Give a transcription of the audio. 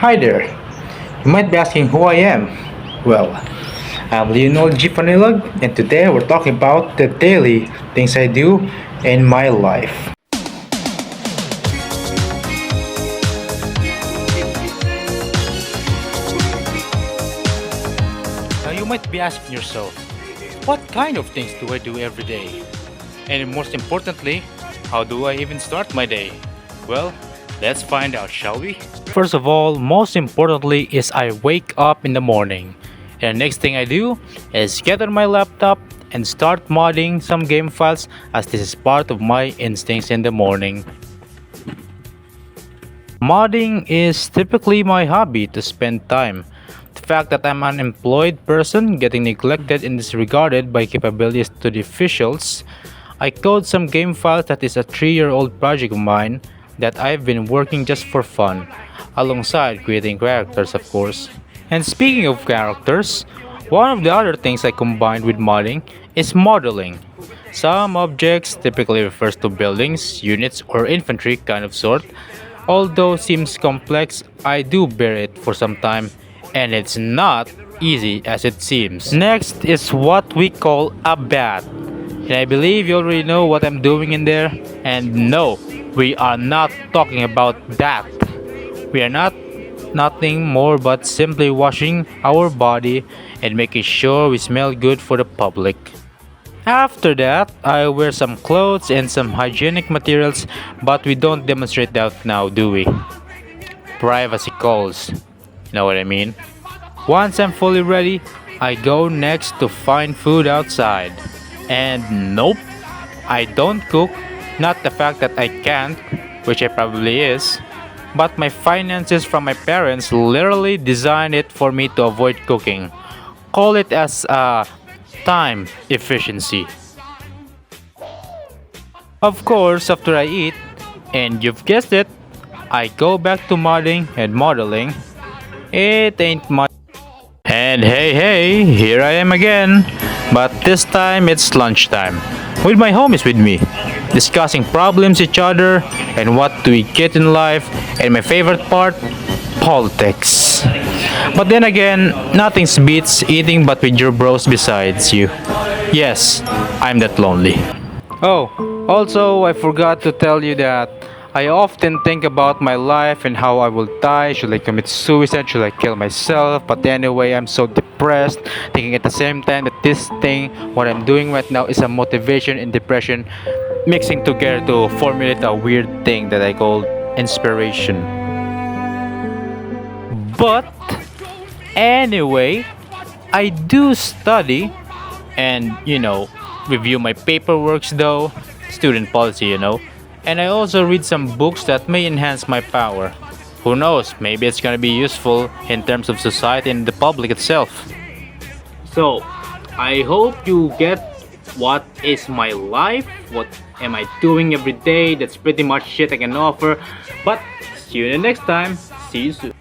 Hi there. You might be asking who I am. Well, I'm Leonel G. Panilog, and today we're talking about the daily things I do in my life. Now, you might be asking yourself, what kind of things do I do every day? And most importantly, how do I even start my day? Well, let's find out, shall we? First of all, most importantly, is I wake up in the morning. And the next thing I do is get on my laptop and start modding some game files as this is part of my instincts in the morning. Modding is typically my hobby to spend time. The fact that I'm an unemployed person getting neglected and disregarded by capabilities to the officials, I code some game files that is a 3-year-old project of mine that I've been working just for fun, alongside creating characters of course. And speaking of characters, one of the other things I combined with modding is modeling. Some objects typically refers to buildings, units, or infantry kind of sort. Although seems complex, I do bear it for some time and it's not easy as it seems. Next is what we call a bat. And I believe you already know what I'm doing in there. And no, we are not talking about that. We are not nothing more but simply washing our body and making sure we smell good for the public. After that, I wear some clothes and some hygienic materials, but we don't demonstrate that now, do we? Privacy calls. Know what I mean? Once I'm fully ready, I go next to find food outside. And nope, I don't cook. Not the fact that I can't, which I probably is, but my finances from my parents literally designed it for me to avoid cooking. Call it as a time efficiency. Of course, after I eat, and you've guessed it, I go back to modding and modeling. It ain't much. And hey, here I am again. But this time it's lunchtime. With my homies with me, discussing problems each other and what do we get in life, and my favorite part, politics. But then again, nothing beats eating but with your bros besides you. Yes, I'm that lonely. Oh, also I forgot to tell you that I often think about my life and how I will die. Should I commit suicide? Should I kill myself? But anyway, I'm so depressed, thinking at the same time that this thing, what I'm doing right now, is a motivation and depression mixing together to formulate a weird thing that I call inspiration. But anyway, I do study and, review my paperworks though, student policy. And I also read some books that may enhance my power. Who knows, maybe it's gonna be useful in terms of society and the public itself. So, I hope you get what is my life, what am I doing every day. That's pretty much shit I can offer. But see you the next time. See you soon.